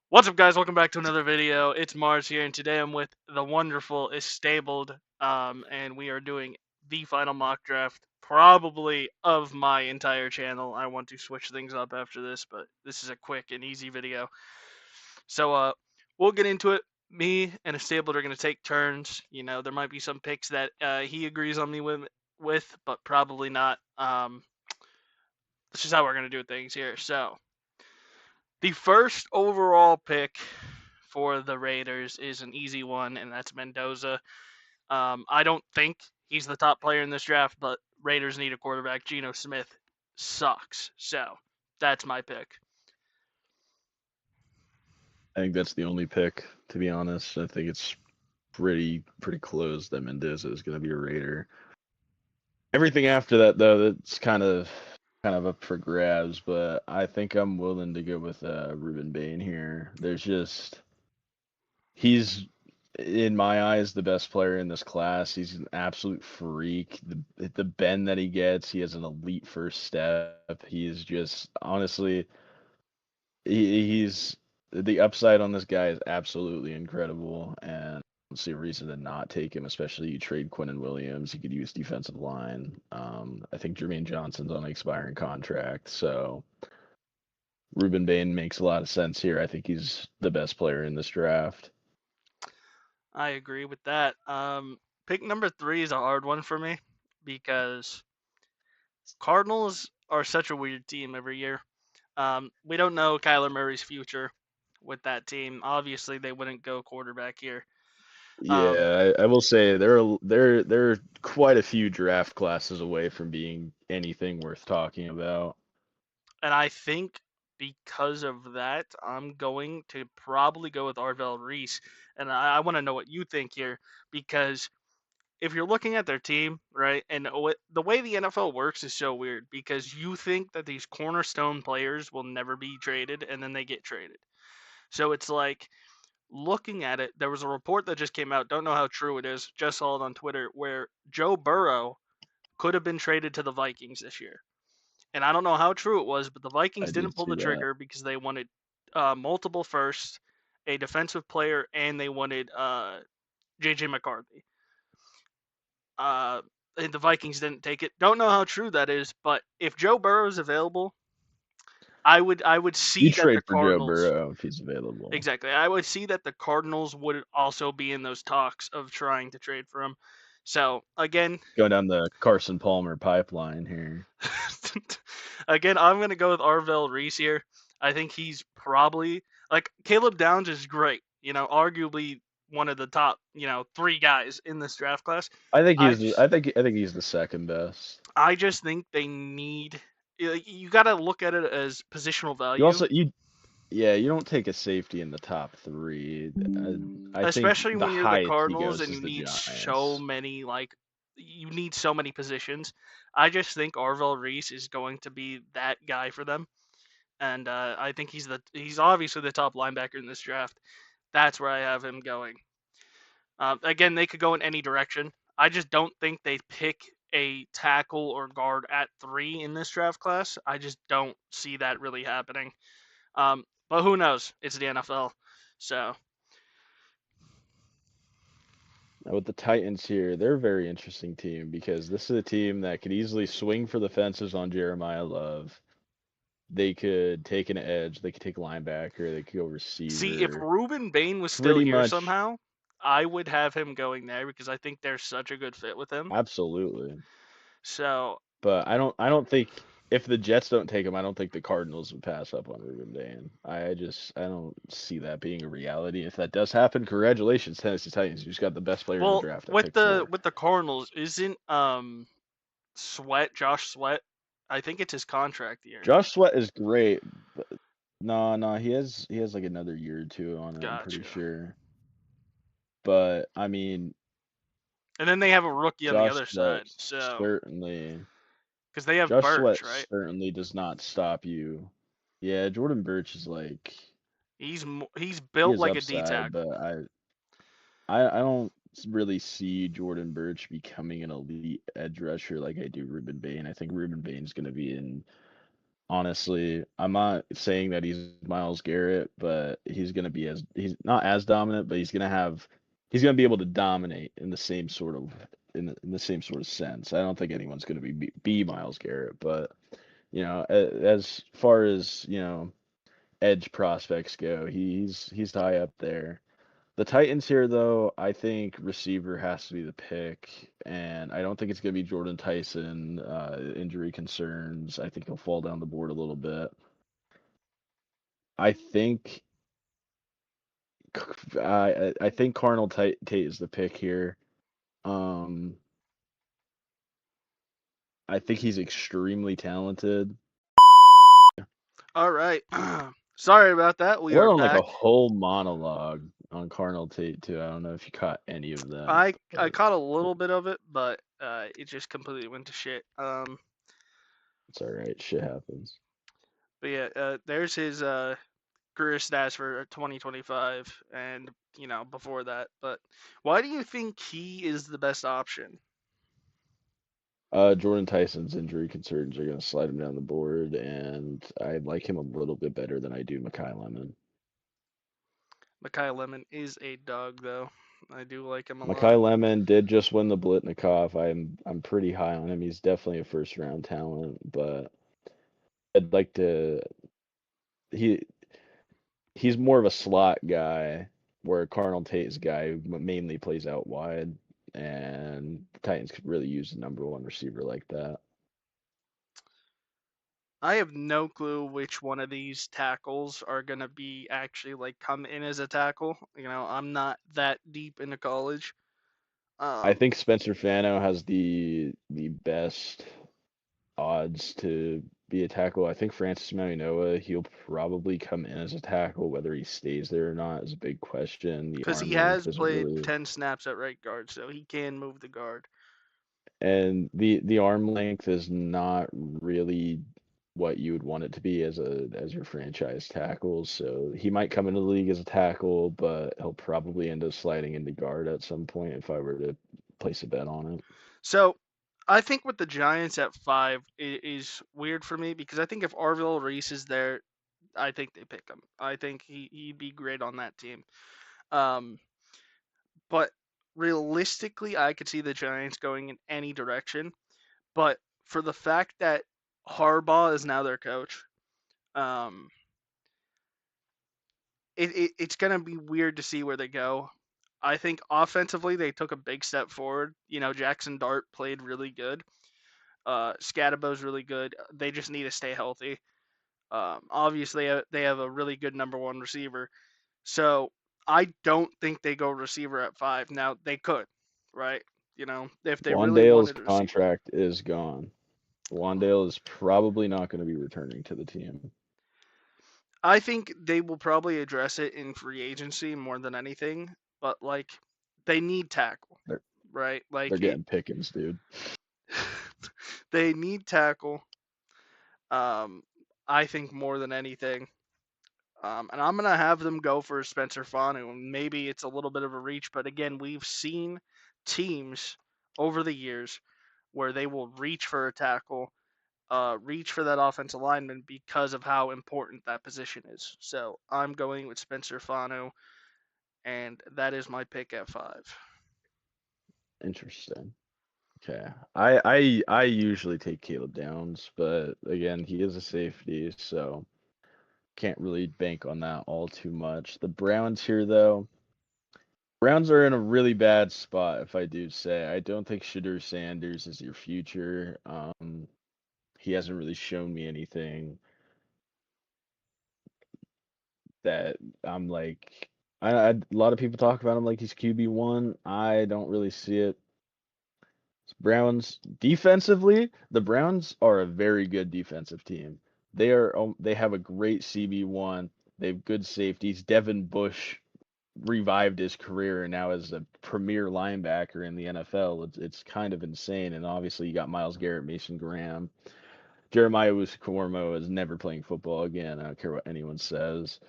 What's up, guys? Welcome back to another video. It's Mars here, and today I'm with the wonderful Establed, and we are doing the final mock draft, probably of my entire channel. I want to switch things up after this, but this is a quick and easy video. So, we'll get into it. Me and Establed are going to take turns. You know, there might be some picks that he agrees on me with, but probably not. This is how we're going to do things here. So, the first overall pick for the Raiders is an easy one, and that's Mendoza. I don't think he's the top player in this draft, but Raiders need a quarterback. Geno Smith sucks, so that's my pick. I think that's the only pick, to be honest. I think it's pretty close that Mendoza is going to be a Raider. Everything after that, though, that's kind of up for grabs. But I think I'm willing to go with Ruben Bain here. He's in my eyes the best player in this class. He's an absolute freak. The bend that he gets, he has an elite first step. He is just honestly, he's the upside on this guy is absolutely incredible, and I don't see a reason to not take him. Especially you trade Quinnen Williams, you could use defensive line. I think Jermaine Johnson's on an expiring contract, so Ruben Bain makes a lot of sense here. I think he's the best player in this draft. I agree with that. Pick number 3 is a hard one for me because Cardinals are such a weird team every year. We don't know Kyler Murray's future with that team. Obviously, they wouldn't go quarterback here. Um, Yeah, I will say there are quite a few draft classes away from being anything worth talking about. And I think because of that, I'm going to probably go with Arvell Reese. And I want to know what you think here because if you're looking at their team, right, and the way the NFL works is so weird because you think that these cornerstone players will never be traded and then they get traded. So it's like looking at it, there was a report that just came out, don't know how true it is, just saw it on Twitter, where Joe Burrow could have been traded to the Vikings this year. And I don't know how true it was, but the I Vikings didn't did pull see the that. trigger because they wanted multiple firsts, a defensive player, and they wanted JJ McCarthy. Uh, and the Vikings didn't take it. Don't know how true that is, but if Joe Burrow is available, I would You see that the trade for Joe Cardinals Burrow if he's available. exactly. I would see that the Cardinals would also be in those talks of trying to trade for him. So again, Going down the Carson Palmer pipeline here. again, I'm gonna go with Arvell Reese here. I think he's probably like Caleb Downs is great. You know, arguably one of the top 3 guys in this draft class. I think I he's just I think he's the second best. I just think they need. You got to look at it as positional You value, also you Yeah, you don't take a safety in the top three. I think especially the when you're the highest he Cardinals goes and is you the need so Giants. many you need so many positions. I just think Arvell Reese is going to be that guy for them, and I think he's obviously the top linebacker in this draft. That's where I have him going. Again, they could go in any direction. I just don't think they pick a tackle or guard at 3 in this draft class. I just don't see that really happening. But who knows? It's the NFL, so Now with the Titans here, they're a very interesting team because this is a team that could easily swing for the fences on Jeremiah Love. They could take an edge, they could take linebacker, they could go see if receiver. Ruben Bain was still Pretty here much somehow, I would have him going there because I think they're such a good fit with him. absolutely. So But I don't think if the Jets don't take him, I don't think the Cardinals would pass up on Ruben Dane. I don't see that being a reality. If that does happen, congratulations, Tennessee Titans. You just got the best player in the well draft at with pick the 4. with the Cardinals, isn't Josh Sweat? I think it's his contract year. Josh Sweat is great, but no, he has like another year or two on it, I'm pretty Gotcha. sure. But I mean, And then they have a rookie on the Josh other Sweat side, so certainly because they have Josh Sweat Birch, right? certainly does not stop you. Yeah, Jordan Birch is like He's he built has like a D upside, tackle. but I don't really see Jordan Birch becoming an elite edge rusher like I do Ruben Bain. I think Ruben Bain's going to be in honestly. I'm not saying that he's Miles Garrett, but he's not as dominant, but he's gonna be able to dominate in the same sort of in the same sort of sense. I don't think anyone's gonna be Miles Garrett, but as far as edge prospects go, he's high up there. The Titans here, though, I think receiver has to be the pick, and I don't think it's going to be Jordan Tyson. Injury concerns. I think he'll fall down the board a little bit. I think I think Carnell Tate is the pick here. Um, I think he's extremely talented. All right. Sorry about that. I We went are on like a back. whole monologue on Carnell Tate too. I don't know if you caught any of that, I but caught a little bit of it, but it just completely went to shit. it's all right. Shit happens. But yeah, there's his career stats for 2025, and before that. But why do you think he is the best option? Jordan Tyson's injury concerns are going to slide him down the board, and I like him a little bit better than I do Makai Lemon. Makai Lemon is a dog, though. I do like him a lot. Makai Lemon did just win the Blitnikoff. I'm pretty high on him. He's definitely a first round talent, but I'd like to he he's more of a slot guy, where Carnell Tate's guy who mainly plays out wide, and the Titans could really use a number one receiver like that. I have no clue which one of these tackles are gonna be actually like come in as a tackle. I'm not that deep into college. I Um, think Spencer Fano has the best odds to be a tackle. I think Francis Mauigoa, he'll probably come in as a tackle. Whether he stays there or not is a big question. The because he arm length has isn't played really, 10 snaps at right guard, so he can move the guard. and the arm length is not really what you would want it to be as your franchise tackle. So he might come into the league as a tackle, but he'll probably end up sliding into guard at some point if I were to place a bet on it. So I think with the Giants at 5 is weird for me because I think if Arville Reese is there, I think they pick him. I think he'd be great on that team. Um, but realistically, I could see the Giants going in any direction. But for the fact that Harbaugh is now their coach, um, it's going to be weird to see where they go. I think offensively they took a big step forward. Jackson Dart played really good. Scadabo's really good. They just need to stay healthy. Obviously, they have a really good number one receiver. So I don't think they go receiver at 5. Now they could, right? If they really Wandale's wanted a receiver. contract is gone. Wandale is probably not going to be returning to the team. I think they will probably address it in free agency more than anything. But like, they need tackle, They're right? they're Like getting Pickens, dude. they need tackle. Um, I think more than anything. And I'm gonna have them go for Spencer Fanu. Maybe it's a little bit of a reach, but again, we've seen teams over the years where they will reach for a tackle, reach for that offensive lineman because of how important that position is. So I'm going with Spencer Fanu, and that is my pick at 5. Interesting. Okay. I usually take Caleb Downs, but again, he is a safety, so can't really bank on that all too much. The Browns here, though, Browns are in a really bad spot, if I do say. I don't think Shadur Sanders is your future. He hasn't really shown me anything that I'm like. A lot of people talk about him like he's QB1. I don't really see it. Browns defensively, the Browns are a very good defensive team. They have a great CB1. They have good safeties. Devin Bush revived his career and now is a premier linebacker in the NFL. It's kind of insane. And obviously you got Miles Garrett, Mason Graham, Jeremiah Owusu-Koramoah is never playing football again. I don't care what anyone says.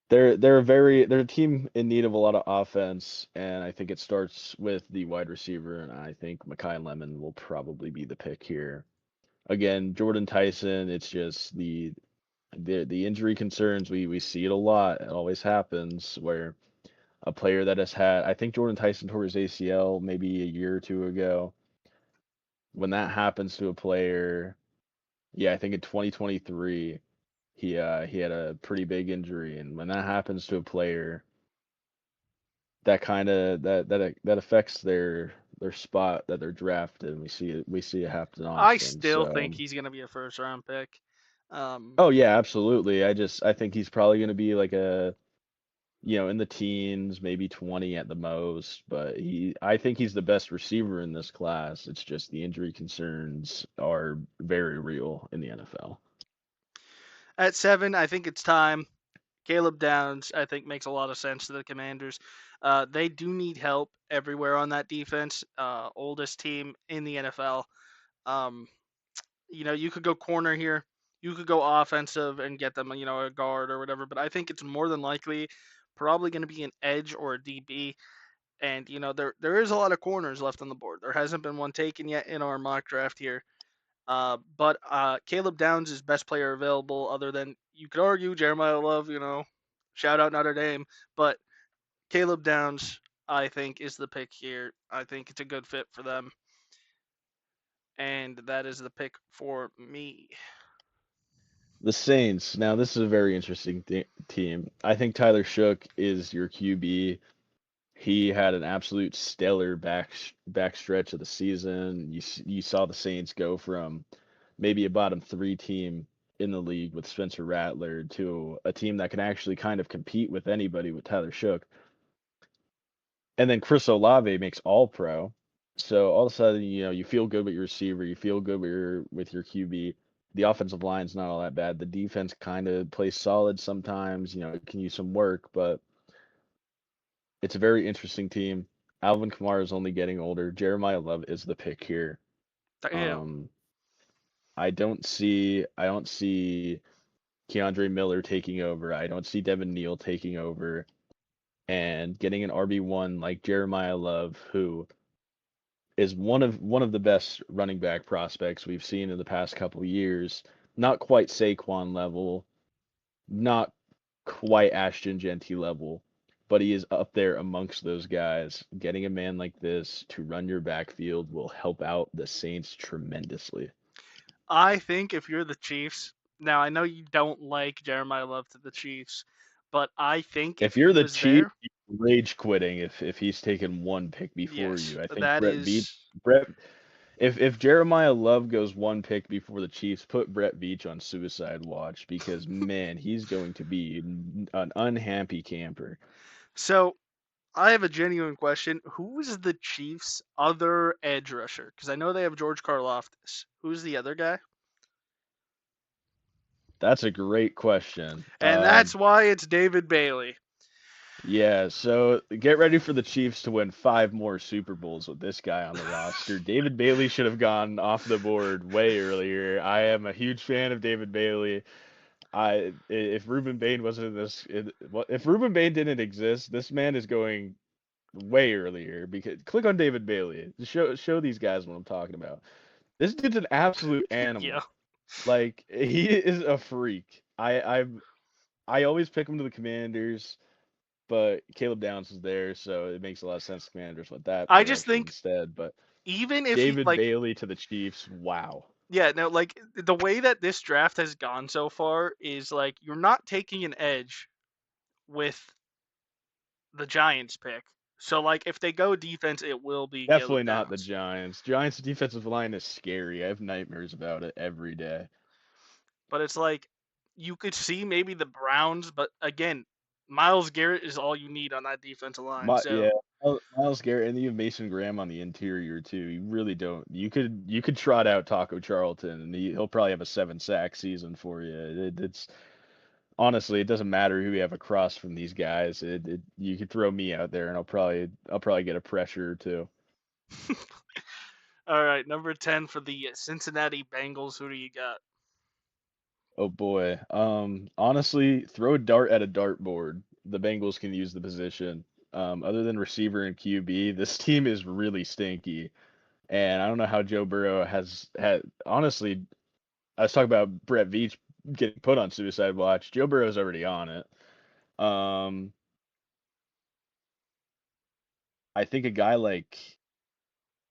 They're a team in need of a lot of offense, and I think it starts with the wide receiver, and I think Makai Lemon will probably be the pick here. again, Jordan Tyson, it's just the injury concerns. We see it a lot. It always happens where a player that has had, I think Jordan Tyson tore his ACL maybe a year or two ago. When that happens to a player, yeah, I think in 2023, he had a pretty big injury, and when that happens to a player, that kind of that affects their spot that they're drafted. And we see it happen I often. still think So, he's going to be a first round pick. oh yeah, absolutely. I think he's probably going to be like in the teens, maybe 20 at the most, but I think he's the best receiver in this class. It's just the injury concerns are very real in the NFL. At 7, I think it's time. Caleb Downs, I think, makes a lot of sense to the Commanders. They do need help everywhere on that defense. Oldest team in the NFL. Um, you could go corner here. You could go offensive and get them, a guard or whatever. But I think it's more than likely probably going to be an edge or a DB. And there is a lot of corners left on the board. There hasn't been one taken yet in our mock draft here. But Caleb Downs is best player available, other than you could argue Jeremiah Love. Shout out Notre Dame, but Caleb Downs, I think, is the pick here. I think it's a good fit for them, and that is the pick for me. The Saints. Now, this is a very interesting team. I think Tyler Shook is your QB. He had an absolute stellar back stretch of the season. You saw the Saints go from maybe a bottom three team in the league with Spencer Rattler to a team that can actually kind of compete with anybody with Tyler Shook. And then Chris Olave makes All Pro. So all of a sudden, you feel good with your receiver, you feel good with your QB. The offensive line's not all that bad. The defense kind of plays solid sometimes. It can use some work, but it's a very interesting team. Alvin Kamara is only getting older. Jeremiah Love is the pick here. Damn. Um, I don't see Keandre Miller taking over. I don't see Devin Neal taking over and getting an RB1 like Jeremiah Love, who is one of the best running back prospects we've seen in the past couple years. Not quite Saquon level, not quite Ashton Genty level, but he is up there amongst those guys. Getting a man like this to run your backfield will help out the Saints tremendously. I think if you're the Chiefs, now I know you don't like Jeremiah Love to the Chiefs, but I think if If he you're the was Chiefs, there, you're rage quitting if he's taken one pick before yes, you. I think that is. Brett if Jeremiah Love goes one pick before the Chiefs, put Brett Veach on suicide watch because man, he's going to be an unhappy camper. So I have a genuine question. Who is the Chiefs' other edge rusher? Because I know they have George Karlaftis. Who's the other guy? That's a great question. And that's why it's David Bailey. Yeah, so get ready for the Chiefs to win 5 more Super Bowls with this guy on the roster. David Bailey should have gone off the board way earlier. I am a huge fan of David Bailey. If Ruben Bain wasn't in this, if Ruben Bain didn't exist, this man is going way earlier. Because click on David Bailey. Show these guys what I'm talking about. This dude's an absolute Yeah. animal. Like he is a freak. I always pick him to the Commanders, but Caleb Downs is there, so it makes a lot of sense. Commanders went that I just direction think instead. But even if he, David like, Bailey to the Chiefs, wow. yeah, no, like, the way that this draft has gone so far is, like, you're not taking an edge with the Giants pick. So, like, if they go defense, it will be Definitely Caleb not the Downs. Giants. Giants defensive line is scary. I have nightmares about it every day. But it's like you could see maybe the Browns, but again, Miles Garrett is all you need on that defensive line. Yeah, So Miles Garrett and you have Mason Graham on the interior too. You really don't. You could trot out Taco Charlton and he'll probably have a 7 sack season for you. It's honestly, it doesn't matter who you have across from these guys. You could throw me out there and I'll probably get a pressure or two. all right, number 10 for the Cincinnati Bengals. Who do you got? Oh boy. Honestly, throw a dart at a dartboard. The Bengals can use the position. Other than receiver and QB, this team is really stinky. And I don't know how Joe Burrow has had. Honestly, I was talking about Brett Veach getting put on suicide watch. Joe Burrow's already on it. Um, I think a guy like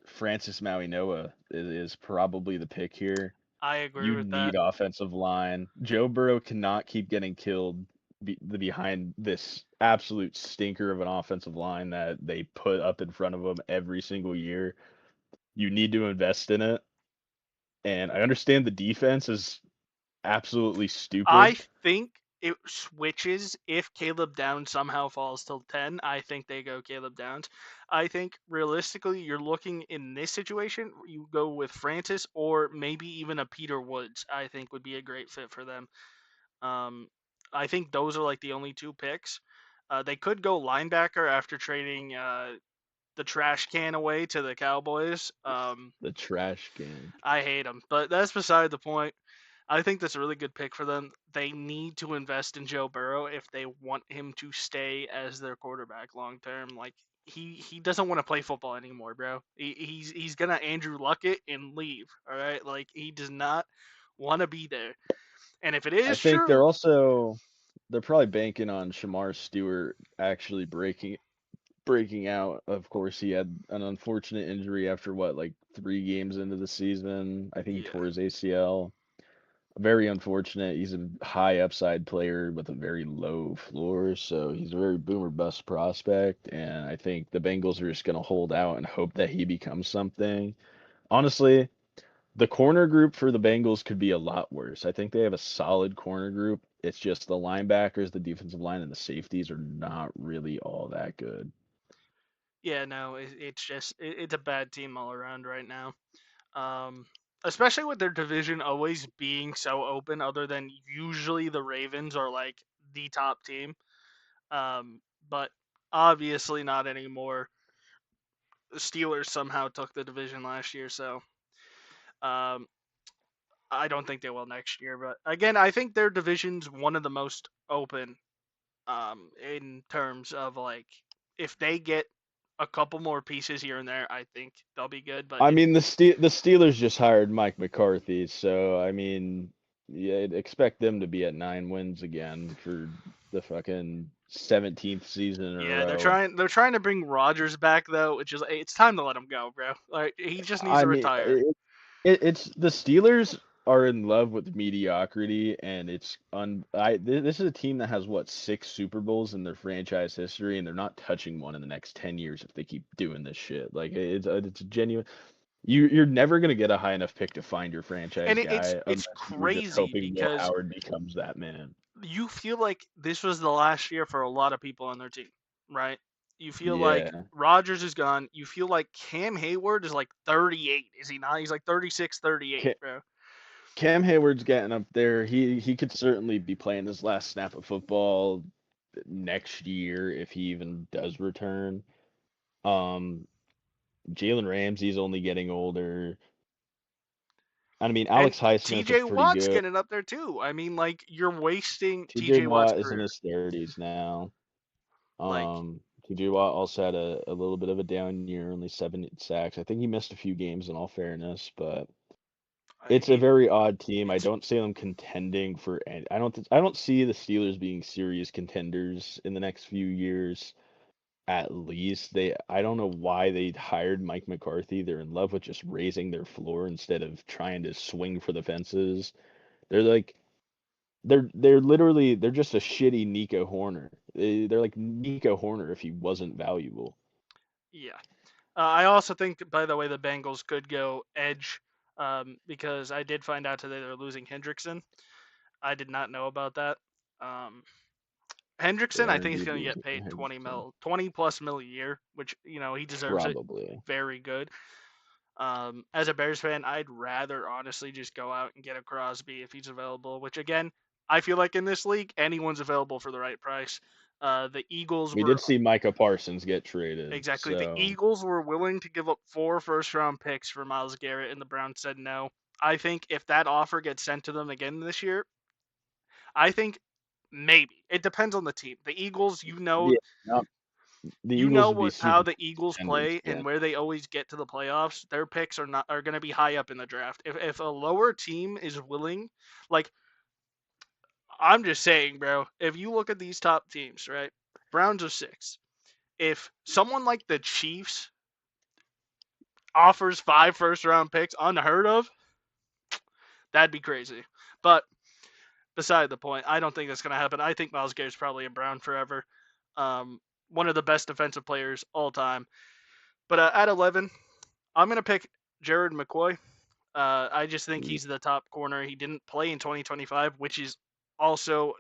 Francis Maui Noah is probably the pick here. I agree You with that. need offensive line. Joe Burrow cannot keep getting killed behind this absolute stinker of an offensive line that they put up in front of him every single year. You need to invest in it. And I understand the defense is absolutely I stupid. think it switches if Caleb Downs somehow falls till 10. I think they go Caleb Downs. I think realistically, you're looking in this situation, you go with Francis or maybe even a Peter Woods. I think would be a great fit for them. Um, I think those are like the only two picks. They could go linebacker after trading the trash can away to the Cowboys. The trash can. I hate them, but that's beside the point. I think that's a really good pick for them. They need to invest in Joe Burrow if they want him to stay as their quarterback long term. Like he doesn't want to play football anymore, bro. He's gonna Andrew Luck it and leave. All right, like he does not want to be there. And if it I is think true, they're probably banking on Shamar Stewart actually breaking out. Of course, he had an unfortunate injury after what, like 3 games into the season. I think he yeah, tore his ACL. Very unfortunate. He's a high upside player with a very low floor, so he's a very boomer bust prospect. And I think the Bengals are just going to hold out and hope that he becomes something. Honestly, the corner group for the Bengals could be a lot worse. I think they have a solid corner group. It's just the linebackers, the defensive line, and the safeties are not really all that good. yeah, no, it's just it's a bad team all around right now. Um, Especially with their division always being so open. Other than usually the Ravens are like the top team. Um, but obviously not anymore. The Steelers somehow took the division last year, so um, I don't think they will next year. But again, I think their division's one of the most open in terms of like if they get a couple more pieces here and there, I think they'll be good. But I if mean, the Steelers just hired Mike McCarthy, so I mean, yeah, I'd expect them to be at 9 wins again for the fucking 17th season in a yeah, they're row. trying to bring Rodgers back though, which is it's time to let him go, bro. Like he just needs I to mean, retire. it's the Steelers are in love with mediocrity, and this is a team that has what, 6 Super Bowls in their franchise history, and they're not touching one in the next 10 years if they keep doing this shit. Like it's a genuine. You're never gonna get a high enough pick to find your And franchise it's guy it's unless you're just crazy hoping Will because Howard becomes that man. you feel like this was the last year for a lot of people on their team, right? You feel like Yeah, Rodgers is gone. You feel like Cam Hayward is like 38, is he not? He's like 36, 38, Ca- bro. Cam Hayward's getting up there. He could certainly be playing his last snap of football next year if he even does return. Um, Jalen Ramsey's only getting older. I mean, And Alex Highsmith is TJ pretty Watt's good. getting up there too. I mean, like you're wasting TJ TJ Watt's Watt is in career. his 30s now. Like TJ Watt also had a little bit of a down year, only 7 sacks. I think he missed a few games in all fairness, but it's a he, very odd team. I it's don't see them contending for any. I don't see the Steelers being serious contenders in the next few years. At least I don't know why they hired Mike McCarthy. They're in love with just raising their floor instead of trying to swing for the fences. They're like they're just a shitty Nico Horner. They're like Nico Horner if he wasn't valuable. yeah. I also think, by the way, the Bengals could go edge because I did find out today they're losing Hendrickson. I did not know about that. Um, They Hendrickson, I are think, is indeed going to get losing paid 20 Hendrickson. mil, 20 plus mil a year, which he deserves it. Probably. Very good. As a Bears fan, I'd rather honestly just go out and get a Crosby if he's available. Which again, I feel like in this league, anyone's available for the right price. The Eagles We did were see Micah Parsons get traded, exactly the so Eagles were willing to give up 4 first-round picks for Myles Garrett, and the Browns said no. I think if that offer gets sent to them again this year, I think maybe it depends on the team. The Eagles, yeah. No. The You Eagles know would be what Super how the Bowl Eagles contenders play and again. where they always get to the playoffs. Their picks are going to be high up in the draft. If a lower team is willing, like I'm just saying, bro, if you look at these top teams, right? Browns are 6. If someone like the Chiefs offers 5 first round picks, unheard of, that'd be crazy. But beside the point, I don't think that's going to happen. I think Miles Garrett's probably a Brown forever. Um, One of the best defensive players all time. But at 11, I'm going to pick Jared McCoy. I just think Yeah, he's the top corner. He didn't play in 2025, which is also,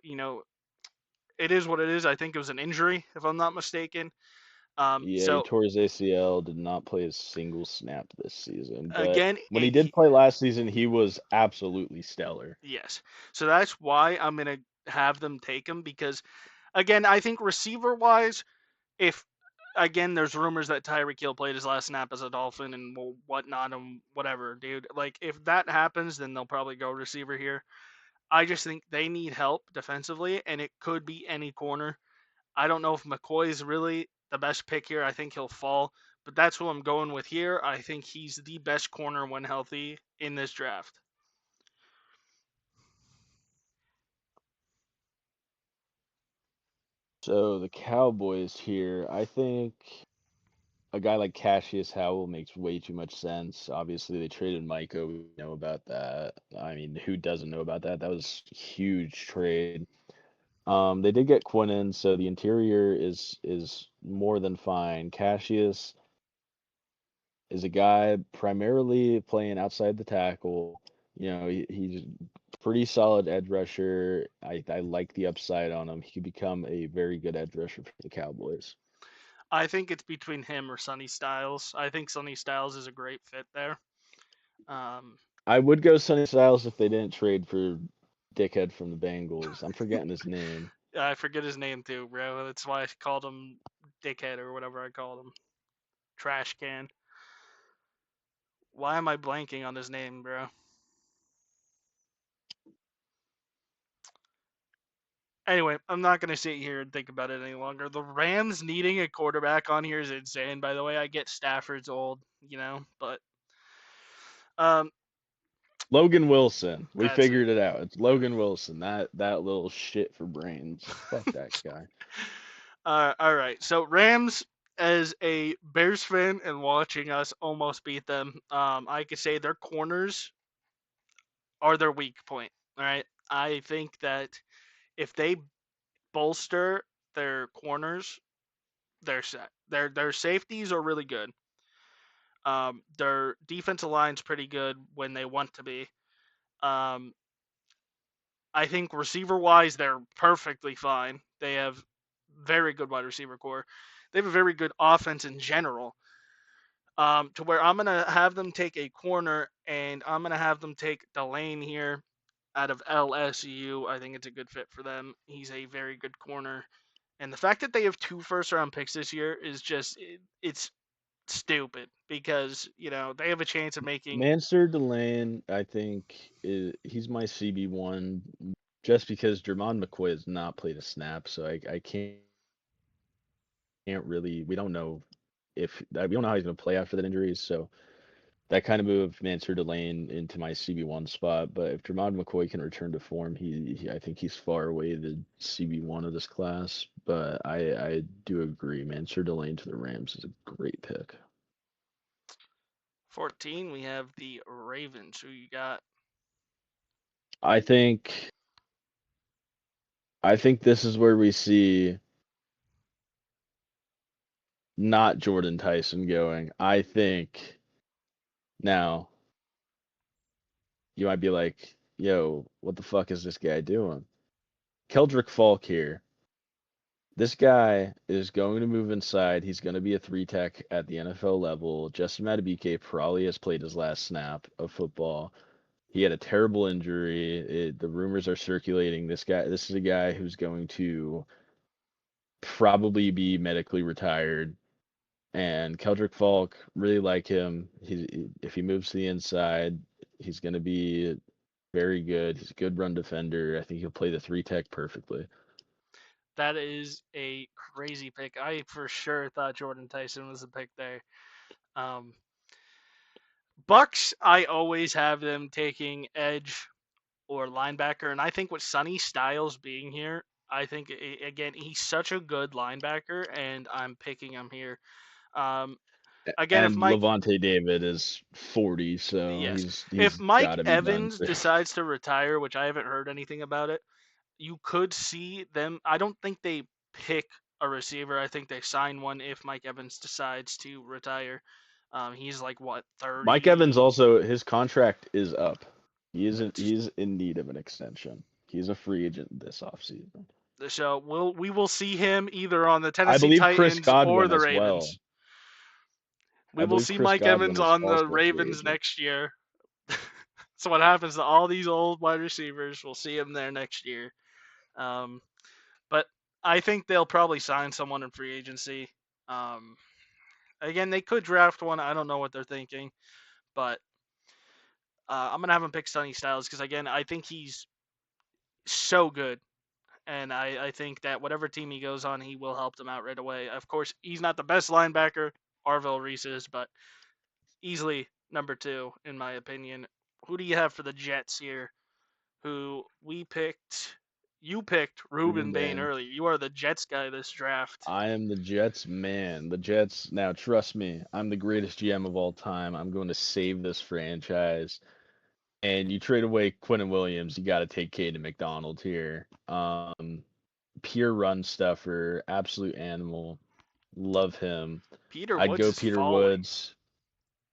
it is what it is. I think it was an injury, if I'm not mistaken. he So tore his ACL, did not play a single snap this season. But again, when he did play last season, he was absolutely stellar. yes. So that's why I'm gonna have them take him because, again, I think receiver wise, if again, there's rumors that Tyreek Hill played his last snap as a Dolphin and whatnot and whatever, dude. Like if that happens, then they'll probably go receiver here. I just think they need help defensively, and it could be any corner. I don't know if McCoy is really the best pick here. I think he'll fall, but that's who I'm going with here. I think he's the best corner when healthy in this draft. So the Cowboys here, I think a guy like Cassius Howell makes way too much sense. Obviously, they traded Micah. We know about that. I mean, who doesn't know about that? That was a huge trade. They did get Quinnen, so the interior is more than fine. Cassius is a guy primarily playing outside the tackle. He's pretty solid edge rusher. I like the upside on him. He could become a very good edge rusher for the Cowboys. I think it's between him or Sonny Styles. I think Sonny Styles is a great fit there. Um, I would go Sonny Styles if they didn't trade for dickhead from the Bengals. I'm forgetting his name. I forget his name too, bro. That's why I called him Dickhead or whatever I called him. Trash can. Why am I blanking on his name, bro? Anyway, I'm not going to sit here and think about it any longer. The Rams needing a quarterback on here is insane, by the way. I get Stafford's old, but um, Logan Wilson. We that's it. figured it out. It's Logan Wilson. That little shit for brains. Fuck that guy. All right. So Rams, as a Bears fan and watching us almost beat them, I could say their corners are their weak point. All right. I think that if they bolster their corners, they're set. Their safeties are really good. Their defensive line's pretty good when they want to be. Um, I think receiver wise, they're perfectly fine. They have very good wide receiver core. They have a very good offense in general. To where I'm gonna have them take a corner, and I'm gonna have them take Delane here out of LSU. I think it's a good fit for them. He's a very good corner, and the fact that they have 2 first round picks this year is just it's stupid because they have a chance of making. Mansour Delane, I think he's my CB1 just because Jermon McCoy has not played a snap, so I can't really. We don't know if we don't know how he's going to play after that injury, so that kind of moved Mansour Delane into my CB1 spot. But if Jermon McCoy can return to form, I think he's far away the CB1 of this class. But I do agree, Mansour Delane to the Rams is a great pick. 14, we have the Ravens. Who you got? I think I think this is where we see not Jordan Tyson going. I think now you might be like, yo, what the fuck is this guy doing? Keldrick Falk here. This guy is going to move inside. He's going to be a three tech at the NFL level. Justin Madubuike probably has played his last snap of football. He had a terrible injury. The rumors are circulating. This is a guy who's going to probably be medically retired. And Keldrick Falk, really like him. If he moves to the inside, he's going to be very good. He's a good run defender. I think he'll play the three tech perfectly. That is a crazy pick. I for sure thought Jordan Tyson was the pick there. Um, Bucks, I always have them taking edge or linebacker, and I think with Sonny Styles being here, I think again he's such a good linebacker, and I'm picking him here. Um, again, if And Mike, Levante David is 40, so yes, if he's got Mike to be done. Evans decides to retire, which I haven't heard anything about it, you could see them. I don't think they pick a receiver. I think they sign one if Mike Evans decides to retire. He's like what Mike Evans 30. also his contract is up. That's, He's in need of an extension. He's a free agent this offseason. so we will see him either on the I Tennessee believe Chris Titans or Godwin the as well. Ravens. We I will believe see Chris Mike Godwin Evans is on the also a free Ravens agent. next year. So what happens to all these old wide receivers? We'll see him there next year. Um, but I think they'll probably sign someone in free agency. Um, again, they could draft one. I don't know what they're thinking, but I'm gonna have him pick Sonny Styles because again, I think he's so good, and I think that whatever team he goes on, he will help them out right away. Of course, he's not the best linebacker. Arvell Reese is, but easily number two in my opinion. Who do you have for the Jets here? Who we picked? You picked Ruben Ruben Bain Bain. earlier. You are the Jets guy this draft. I am the Jets man. The Jets, now trust me, I'm the greatest GM of all time. I'm going to save this franchise. And you trade away Quentin Williams, you got to take Caden McDonald here. Pure run stuffer, absolute animal. Love him. Peter I'd Woods go is Peter falling. Woods.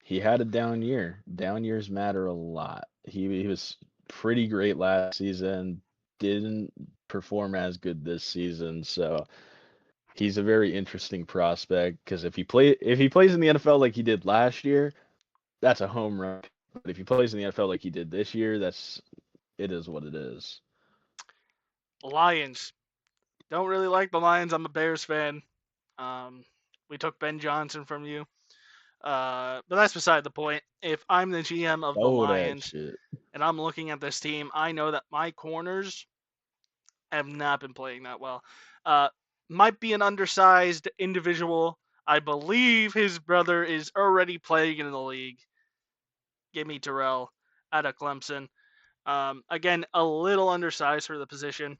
He had a down year. Down years matter a lot. He was pretty great last season. Didn't perform as good this season, so he's a very interesting prospect because if he plays in the NFL like he did last year, that's a home run. But if he plays in the NFL like he did this year, it is what it is. Lions. Don't really like the Lions. I'm a Bears fan. Um, we took Ben Johnson from you. But that's beside the point. If I'm the GM of the Oh, that Lions shit. and I'm looking at this team, I know that my corners have not been playing that well. Uh, might be an undersized individual. I believe his brother is already playing in the league. Give me Terrell out of Clemson. Again, a little undersized for the position,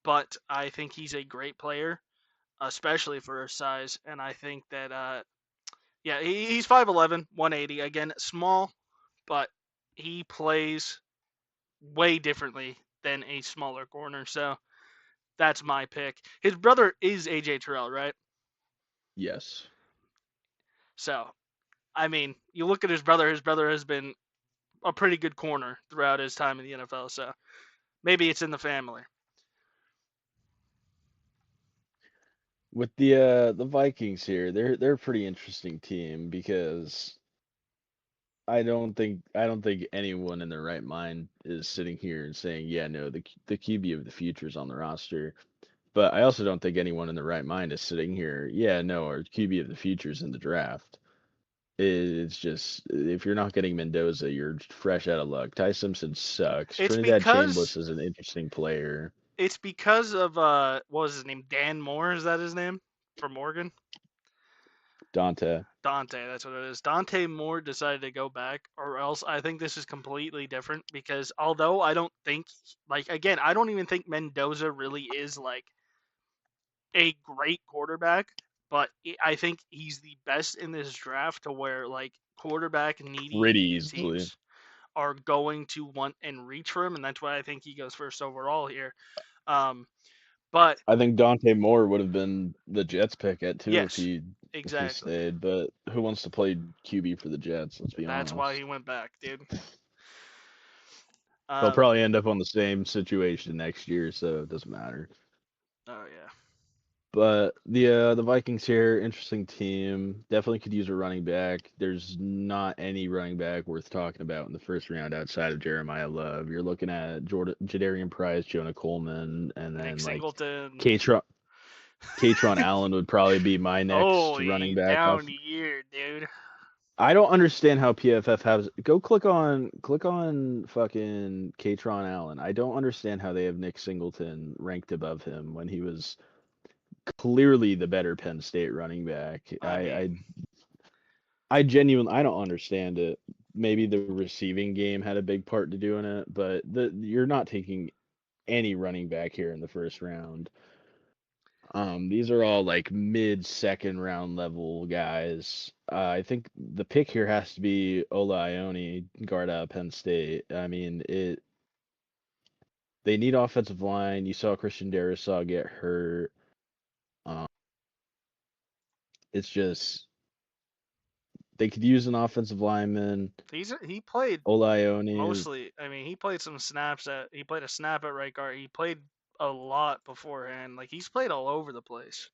but I think he's a great player, especially for his size. And I think that, yeah, he's 5'11, 180. Again, small, but he plays way differently than a smaller corner. So that's my pick. His brother is AJ Terrell, right? Yes. So, I mean, you look at his brother. His brother has been a pretty good corner throughout his time in the NFL. So maybe it's in the family. With the Vikings here, they're a pretty interesting team because I don't think anyone in their right mind is sitting here and saying, yeah, no, the QB of the future is on the roster. But I also don't think anyone in their right mind is sitting here, yeah, no, our QB of the future is in the draft. It's just if you're not getting Mendoza, you're fresh out of luck. Ty Simpson sucks. It's Trinidad Chambliss because is an interesting player. it's because of what was his name? Dan Moore, is that his name? From Oregon? Dante. Dante, that's what it is. Dante Moore decided to go back, or else I think this is completely different because although I don't think, like, again, I don't even think Mendoza really is like a great quarterback, but I think he's the best in this draft to where like quarterback needy Pretty easily. teams are going to want and reach for him, and that's why I think he goes first overall here. Um, but I think Dante Moore would have been the Jets pick at two yes, if he exactly. stayed. But who wants to play QB for the Jets? Let's be That's why he honest. went back, dude. They'll Um, probably end up on the same situation next year, so it doesn't matter. oh yeah. But the Vikings here, interesting team. Definitely could use a running back. There's not any running back worth talking about in the first round outside of Jeremiah Love. You're looking at Jadarian Price, Jonah Coleman, and Nick then like Singleton. Katron Katron Allen would probably be my next running Holy back off. down year, dude. I don't understand how PFF has. Go click on fucking Katron Allen. I don't understand how they have Nick Singleton ranked above him when he was clearly the better Penn State running back. I mean, I genuinely I don't understand it. Maybe the receiving game had a big part to doing it, but you're not taking any running back here in the first round. These are all like mid second round level guys. I think the pick here has to be Ola Ione, guard out of Penn State. I mean, they need offensive line. You saw Christian Darrisaw get hurt. Um, it's just they could use an offensive lineman. he played Ola Ione is mostly. I mean, he played some snaps at. He played a snap at right guard. He played a lot beforehand. Like he's played all over the place.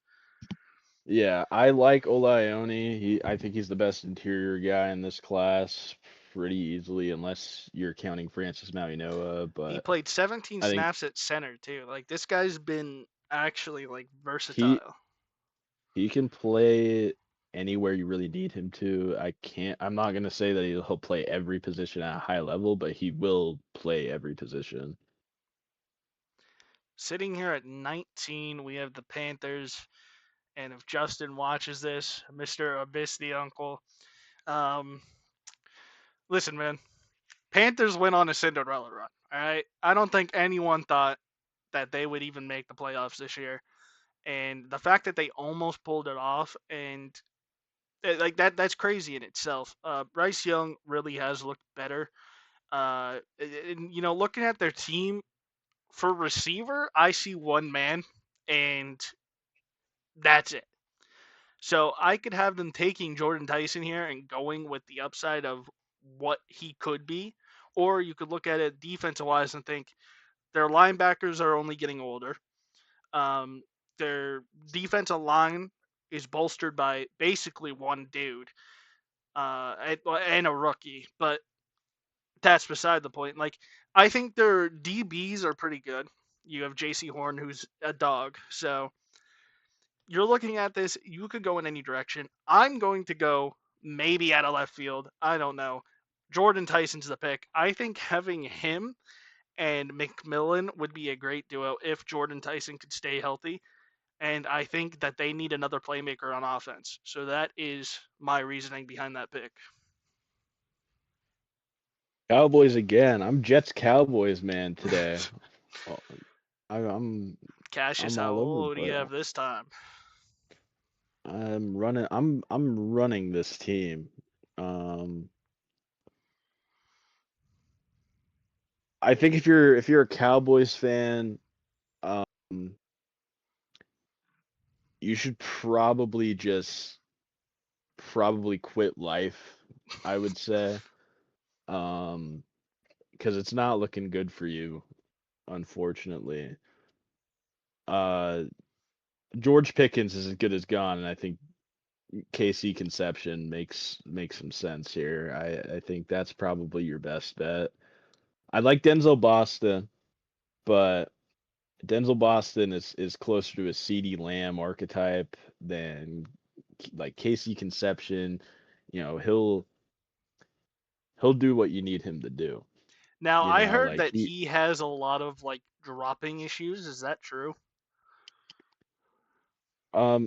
yeah, I like Ola Ione. I think he's the best interior guy in this class pretty easily, unless you're counting Francis Mauigoa. He But played 17 I think snaps at center too. Like this guy's been actually like he versatile. he can play anywhere you really need him to. I'm not gonna say that he'll play every position at a high level, but he will play every position. Sitting here at 19, we have the Panthers. And if Justin watches this, Mr. Abyss the Uncle, um, listen, man, Panthers went on a Cinderella run. All right, I don't think anyone thought that they would even make the playoffs this year, and the fact that they almost pulled it off, and like that's crazy in itself. Bryce Young really has looked better. And, looking at their team for receiver, I see one man, and that's it. So I could have them taking Jordan Tyson here and going with the upside of what he could be. Or you could look at it defensive wise and think their linebackers are only getting older. Um, their defensive line is bolstered by basically one dude and a rookie, but that's beside the point. Like, I think their DBs are pretty good. You have J.C. Horn, who's a dog. So you're looking at this, you could go in any direction. I'm going to go maybe out of left field. I don't know. Jordan Tyson's the pick. I think having him and McMillan would be a great duo if Jordan Tyson could stay healthy. And I think that they need another playmaker on offense. So that is my reasoning behind that pick. Cowboys again. I'm Jets Cowboys man today. Oh, I, I'm Cassius, I'm how all over the low do you place. have this time? I'm running this team. Um, I think if you're a Cowboys fan, um, you should probably quit life, I would say. Um, because it's not looking good for you, unfortunately. Uh, George Pickens is as good as gone, and I think KC Conception makes some sense here. I think that's probably your best bet. I like Denzel Boston, but Denzel Boston is closer to a CD Lamb archetype than like Casey Conception. He'll do what you need him to do. Now, I heard Like that he has a lot of like dropping issues. Is that true?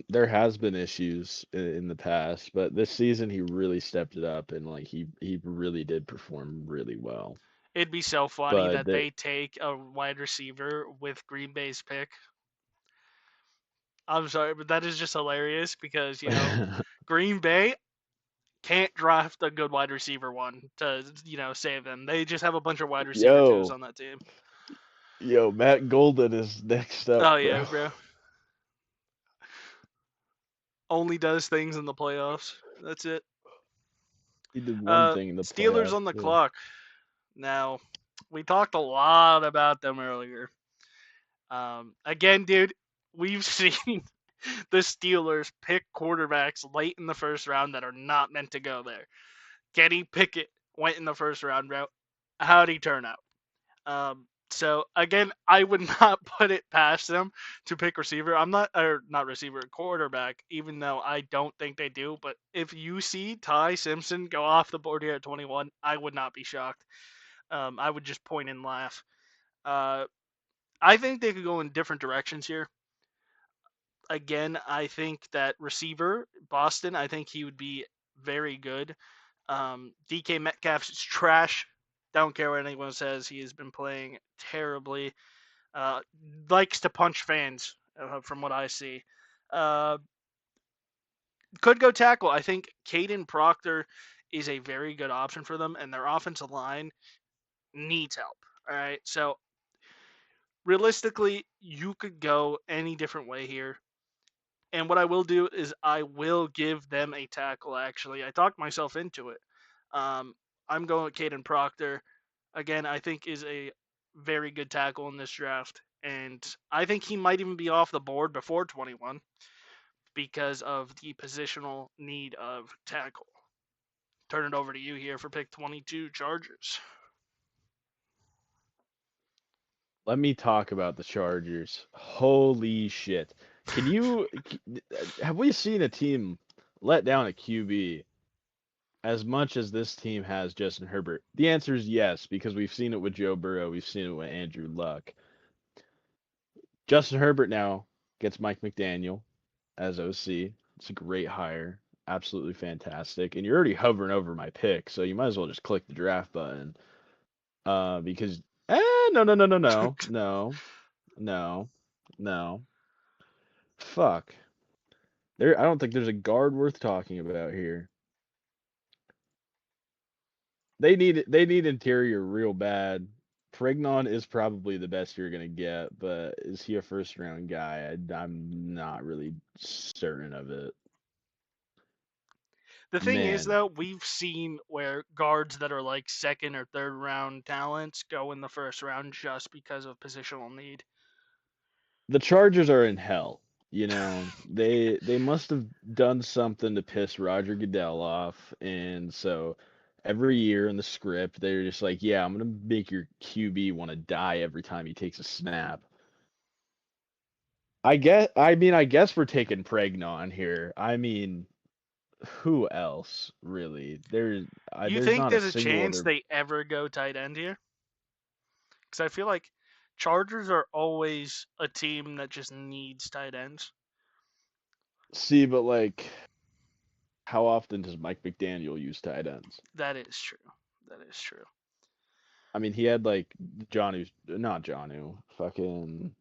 there has been issues in the past, but this season he really stepped it up and like he really did perform really well. It'd be so funny But that they take a wide receiver with Green Bay's pick. I'm sorry, but that is just hilarious because, Green Bay can't draft a good wide receiver one to, save them. They just have a bunch of wide receiver twos yo, on that team. yo, Matt Golden is next up, Oh, bro. yeah, bro. Only does things in the playoffs. That's it. He did one thing in the Steelers playoffs on the too. clock. Now, we talked a lot about them earlier. Again, dude, we've seen the Steelers pick quarterbacks late in the first round that are not meant to go there. Kenny Pickett went in the first round route. How'd he turn out? So again, I would not put it past them to pick receiver. I'm not, or not receiver, quarterback, even though I don't think they do. But if you see Ty Simpson go off the board here at 21, I would not be shocked. I would just point and laugh. Uh, I think they could go in different directions here. Again, I think that receiver, Boston, I think he would be very good. DK Metcalf is trash. Don't care what anyone says. He has been playing terribly. Uh, Likes to punch fans, from what I see. Uh, could go tackle. I think Caden Proctor is a very good option for them, and their offensive line needs help. All right, so realistically, you could go any different way here. And what I will do is I will give them a tackle. Actually, I talked myself into it. Um, I'm going with Caden Proctor. Again, I think is a very good tackle in this draft, and I think he might even be off the board before 21 because of the positional need of tackle. Turn it over to you here for pick 22, Chargers. Let me talk about the Chargers. Holy shit. Can you have we seen a team let down a QB as much as this team has Justin Herbert? The answer is yes, because we've seen it with Joe Burrow, we've seen it with Andrew Luck. Justin Herbert now gets Mike McDaniel as OC. It's a great hire. Absolutely fantastic. And you're already hovering over my pick, so you might as well just click the draft button. Because no no no no no no no no. Fuck. I don't think there's a guard worth talking about here. They need interior real bad. Pregnon is probably the best you're gonna get, but is he a first round guy? I'm not really certain of it. The thing is, Man, though, we've seen where guards that are like second or third round talents go in the first round just because of positional need. the Chargers are in hell. You know, they must have done something to piss Roger Goodell off, and so every year in the script they're just like, yeah, I'm gonna make your QB want to die every time he takes a snap. I guess we're taking Pregnon here. I mean, who else really? You There's think not a there's a single chance other. they ever go tight end here? Because I feel like Chargers are always a team that just needs tight ends. See, but like, how often does Mike McDaniel use tight ends? That is true. That is true. I mean, he had like Johnu, not Johnu, fucking.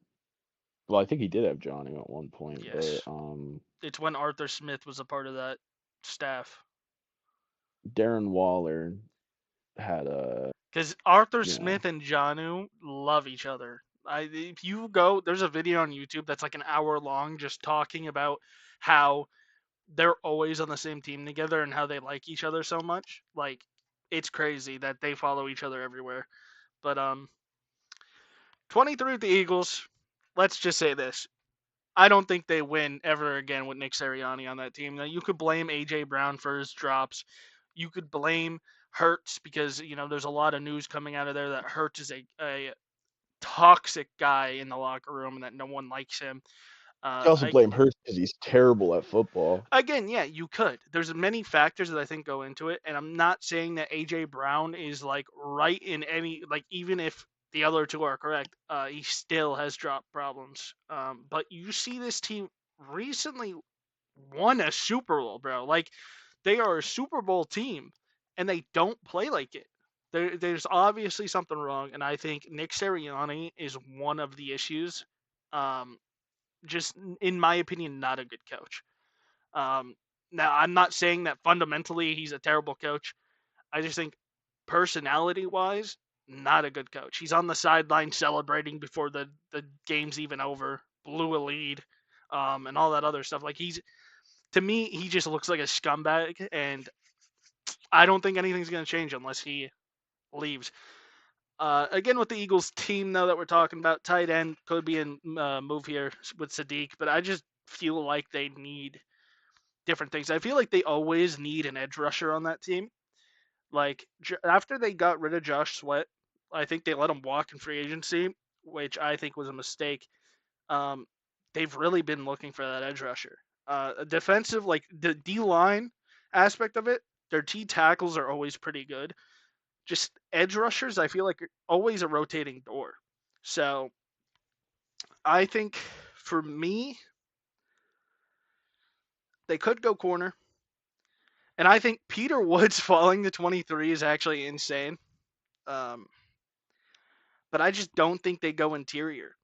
Well, I think he did have Johnu at one point, but Yes. It's when Arthur Smith was a part of that staff. Darren Waller had Because Arthur you know, Smith and Janu love each other. If you go, there's a video on YouTube that's like an hour long just talking about how they're always on the same team together and how they like each other so much. Like, it's crazy that they follow each other everywhere. But 23 with the Eagles. Let's just say this: I don't think they win ever again with Nick Sirianni on that team. Now you could blame AJ Brown for his drops. You could blame Hurts because there's a lot of news coming out of there that Hurts is a toxic guy in the locker room and that no one likes him. you also I blame Hurts because he's terrible at football. Again, yeah, you could. There's many factors that I think go into it, and I'm not saying that AJ Brown is like right in any like even if the other two are correct, he still has drop problems. But you see this team recently won a Super Bowl, bro. Like they are a Super Bowl team, and they don't play like it. There's obviously something wrong, and I think Nick Sirianni is one of the issues. Um, just in my opinion, not a good coach. Um, Now, I'm not saying that fundamentally he's a terrible coach. I just think personality wise, not a good coach. He's on the sideline celebrating before the game's even over, blew a lead, and all that other stuff. Like to me, he just looks like a scumbag, and I don't think anything's going to change unless he leaves. Again, with the Eagles team, though, that we're talking about, tight end could be a move here with Sadiq, but I just feel like they need different things. I feel like they always need an edge rusher on that team. Like after they got rid of Josh Sweat, I think they let him walk in free agency, which I think was a mistake. Um, they've really been looking for that edge rusher. Defensive, like the D line aspect of it, their T tackles are always pretty good. Just edge rushers, I feel like are always a rotating door. So I think for me, they could go corner. And I think Peter Woods falling to 23 is actually insane. Um, but I just don't think they go interior.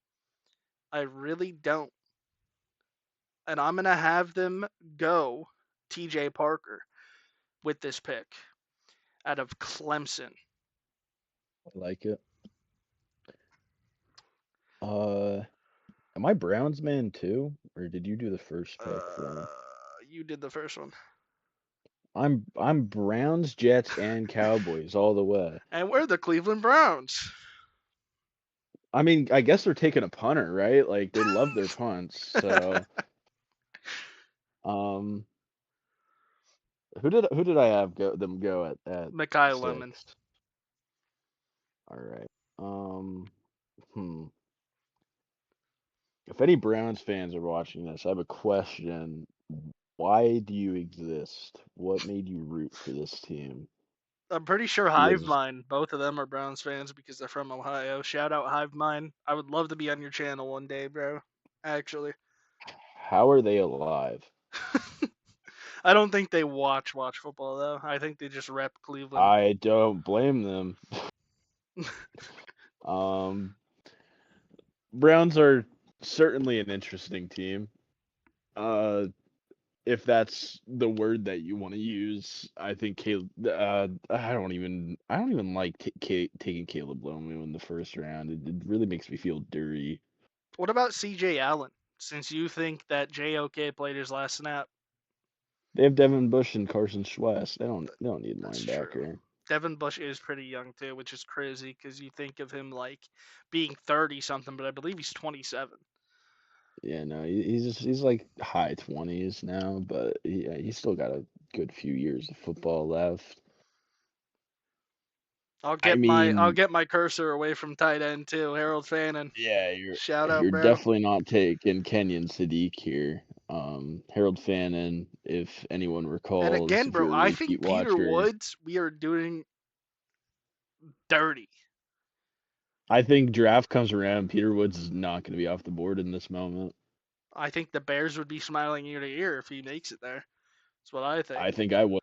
I really don't. And I'm going to have them go TJ Parker with this pick out of Clemson. I like it. Am I Browns man too, or did you do the first pick for me? You did the first one. I'm Browns, Jets, and Cowboys all the way. And we're the Cleveland Browns. I mean, I guess they're taking a punter, right? Like they love their punts. So, um, who did I have go at Mekhi Lemon. 6? All right. Hmm. If any Browns fans are watching this, I have a question. Why do you exist? What made you root for this team? I'm pretty sure Hive Because Mind, both of them are Browns fans because they're from Ohio. Shout out Hive Mind. I would love to be on your channel one day, bro. Actually. how are they alive? I don't think they watch football though. I think they just rep Cleveland. I don't blame them. Um, Browns are certainly an interesting team. Uh, if that's the word that you want to use, I think Caleb. I don't even like taking Caleb Lomu in the first round. It really makes me feel dirty. What about CJ Allen? Since you think that JOK played his last snap, They have Devin Bush and Carson Schwest. They don't need that's true. linebacker. Devin Bush is pretty young too, which is crazy because you think of him like being 30 something, but I believe he's 27. Yeah, no, he's like high 20s now, but he's still got a good few years of football left. I I'll mean, get my cursor away from tight end too. Harold Fannin. yeah, you're Shout out, you're bro. definitely not taking Kenyon Sadiq here. Harold Fannin, if anyone And recalls, again, if bro, you're a I repeat think Peter watcher, Woods, we are doing dirty. I think draft comes around, Peter Woods is not going to be off the board in this moment. I think the Bears would be smiling ear to ear if he makes it there. That's what I think. I think I would.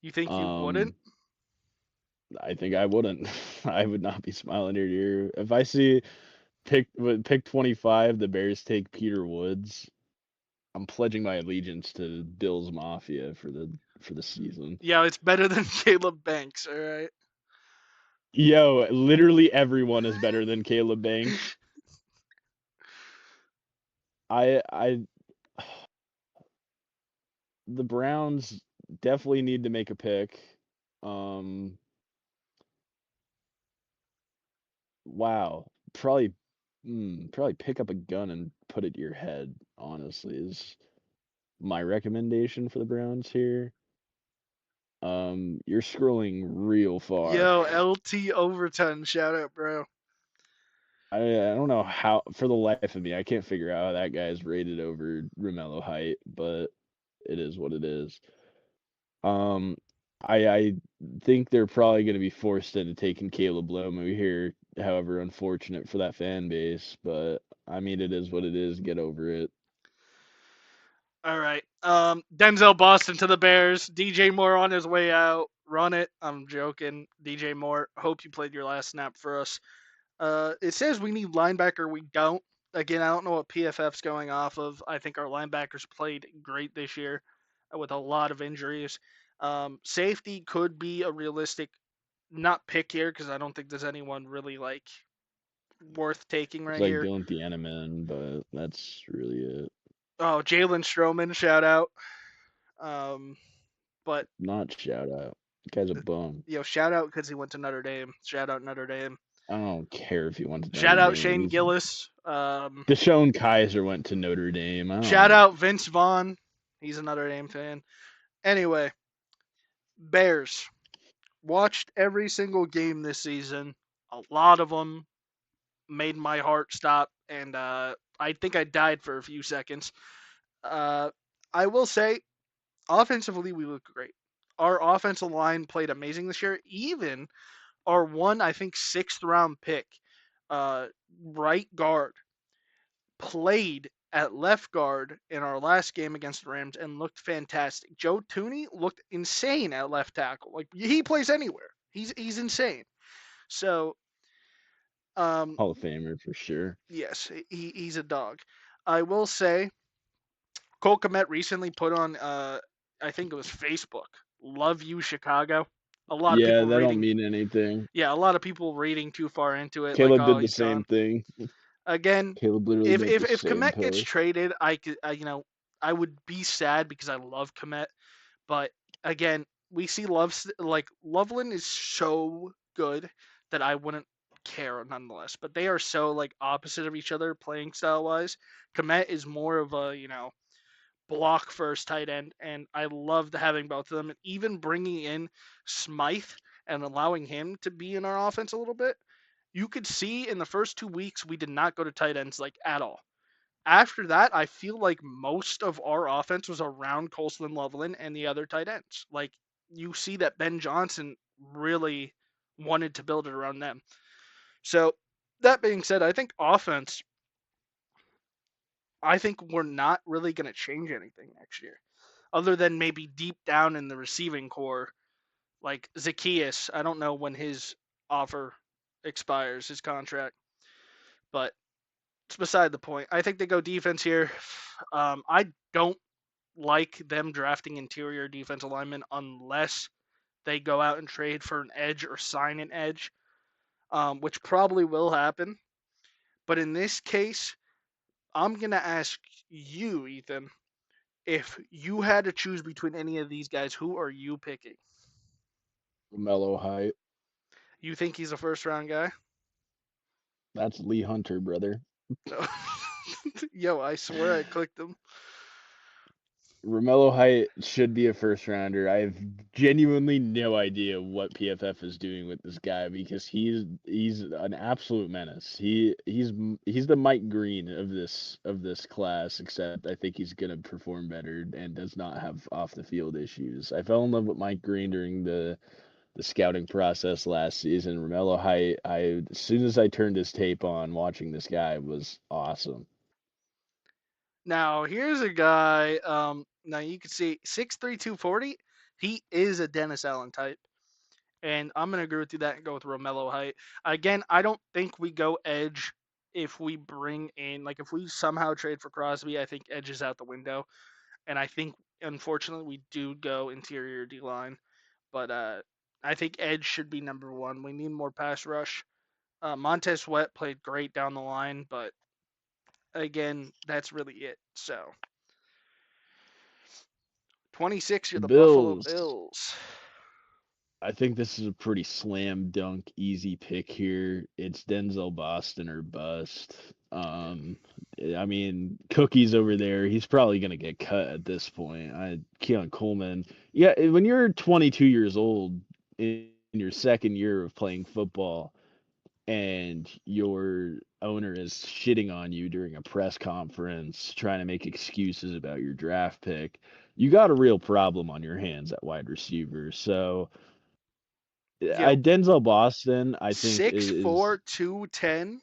You think you wouldn't? Um, I think I wouldn't. I would not be smiling ear to ear if I see pick 25. The Bears take Peter Woods. I'm pledging my allegiance to Bills Mafia for the season. Yeah, it's better than Caleb Banks, all right? Yo, literally everyone is better than Caleb Banks. I the Browns definitely need to make a pick. Um wow. Probably pick up a gun and put it to your head, honestly, is my recommendation for the Browns here. You're scrolling real far. Yo, LT Overton, shout out, bro. I don't know how, for the life of me, I can't figure out how that guy is rated over Romello Height, but it is what it is. Um, I think they're probably going to be forced into taking Caleb Lomu here, however unfortunate for that fan base, but I mean, it is what it is. Get over it. All right. Denzel Boston to the Bears. DJ Moore on his way out. Run it. I'm joking. DJ Moore, hope you played your last snap for us. It says we need linebacker. We don't. Again, I don't know what PFF's going off of. I think our linebackers played great this year with a lot of injuries. Safety could be a realistic, not pick here because I don't think there's anyone really like worth taking It's right like here. Dylan Thieneman, but that's really it. Oh, Jalen Stroman, shout out. Um, but Not shout out. The guy's a bum. shout out because he went to Notre Dame. Shout out Notre Dame. I don't care if he went to Shout Notre out Dame. Shane Gillis. Deshaun Kaiser went to Notre Dame. I Shout don't. out Vince Vaughn. He's a Notre Dame fan. Anyway, Bears. Watched every single game this season. A lot of them made my heart stop, and I think I died for a few seconds. Uh, I will say, offensively, we look great. Our offensive line played amazing this year. Even our one, I think, sixth round pick, uh, right guard, played at left guard in our last game against the Rams and looked fantastic. Joe Tooney looked insane at left tackle. Like he plays anywhere. He's insane. So um, Hall of Famer for sure. yes, he's a dog. I will say Cole Kmet recently put on I think it was Facebook. Love you Chicago. A lot of Yeah, people that don't reading mean anything. yeah, a lot of people reading too far into it like Caleb oh did the he's same gone. thing. Again, Caleb literally if made if the if same Komet gets post. traded, I could I would be sad because I love Komet, but again, we see like Loveland is so good that I wouldn't care nonetheless. But they are so like opposite of each other playing style wise. Komet is more of a block first tight end, and I loved having both of them. And even bringing in Smythe and allowing him to be in our offense a little bit, you could see in the first 2 weeks we did not go to tight ends like at all. After that, I feel like most of our offense was around Colston Loveland and the other tight ends. Like you see that Ben Johnson really wanted to build it around them. So that being said, I think offense, I think we're not really going to change anything next year, other than maybe deep down in the receiving core, like Zacchaeus. I don't know when his offer expires, his contract, but it's beside the point. I think they go defense here. I don't like them drafting interior defensive linemen unless they go out and trade for an edge or sign an edge, which probably will happen. But in this case, I'm going to ask you, Ethan, if you had to choose between any of these guys, who are you picking? Mellow height. You think he's a first round guy? That's Lee Hunter, brother. No. Yo, I swear I clicked him. Romello Height should be a first rounder. I have genuinely no idea what PFF is doing with this guy because he's an absolute menace. He's the Mike Green of this class, except I think he's gonna perform better and does not have off the field issues. I fell in love with Mike Green during the scouting process last season. Romello Height, I as soon as I turned his tape on, watching this guy was awesome. Now, here's a guy. Now you can see 6'3", 240. He is a Dennis Allen type. And I'm going to agree with you that and go with Romello Height. Again, I don't think we go edge if we bring in, like, if we somehow trade for Crosby, I think edge is out the window. And I think, unfortunately, we do go interior D line. But I think edge should be number one. We need more pass rush. Montez Sweat played great down the line, but again, that's really it. So, 26, you're the Buffalo Bills. Bills. I think this is a pretty slam dunk easy pick here. It's Denzel Boston or bust. I mean, Cookie's over there. He's probably gonna get cut at this point. Keon Coleman. Yeah, when you're 22 years old in your second year of playing football, and your owner is shitting on you during a press conference, trying to make excuses about your draft pick, you got a real problem on your hands at wide receiver. So I Yo, Denzel Boston, I think six is four 210.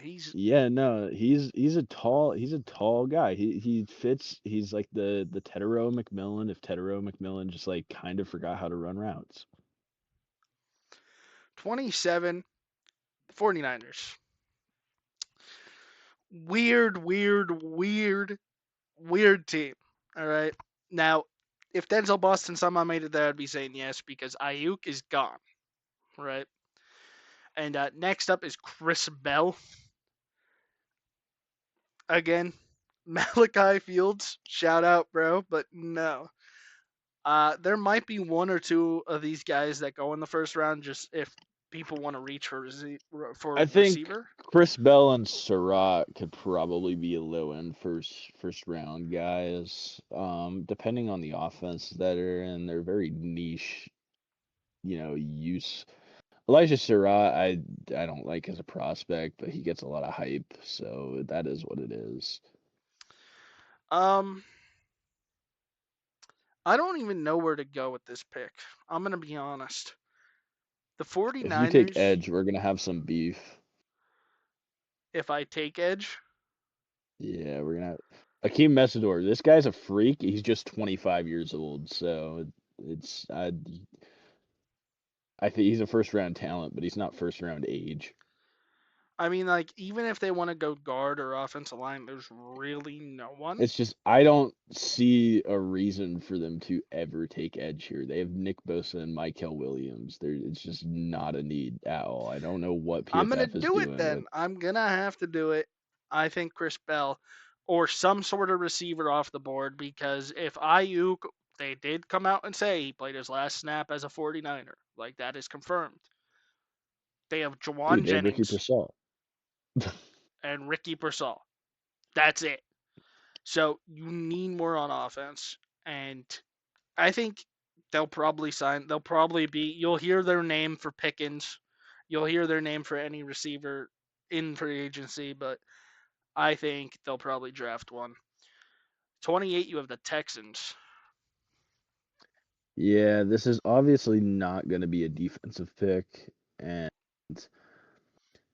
He's yeah, no, he's a tall guy. He fits. He's like the Tedero McMillan if Tedero McMillan just like kind of forgot how to run routes. 27, 49ers. Weird, weird, weird, weird team. All right. Now, if Denzel Boston somehow made it there, I'd be saying yes because Ayuk is gone. Right. And next up is Chris Bell. Again, Malachi Fields. Shout out, bro. But no. There might be one or two of these guys that go in the first round just if people want to reach for I think receiver. Chris Bell and Surratt could probably be a low end first round guys. Depending on the offense that are in, they're very niche use. Elijah Surratt, I don't like as a prospect, but he gets a lot of hype, so that is what it is. Um, I don't even know where to go with this pick. I'm going to be honest. The If you take 49ers, edge, we're gonna have some beef. if I take edge, Yeah, we're gonna have Akeem Messidor. This guy's a freak. He's just 25 years old, so it's I think he's a first round talent, but he's not first round age. I mean, like, even if they want to go guard or offensive line, there's really no one. It's just I don't see a reason for them to ever take edge here. They have Nick Bosa and Michael Williams. It's just not a need at all. I don't know what I'm going to PFF is do it doing with. then. I'm going to have to do it. I think Chris Bell or some sort of receiver off the board because if Ayuk, they did come out and say he played his last snap as a 49er. Like, that is confirmed. They have Dude, Jawan they have Ricky Jennings Persall. and Ricky Pearsall. That's it. So you need more on offense. And I think they'll probably sign. They'll probably be. You'll hear their name for Pickens. You'll hear their name for any receiver in free agency, but I think they'll probably draft one. 28, you have the Texans. Yeah, this is obviously not going to be a defensive pick, and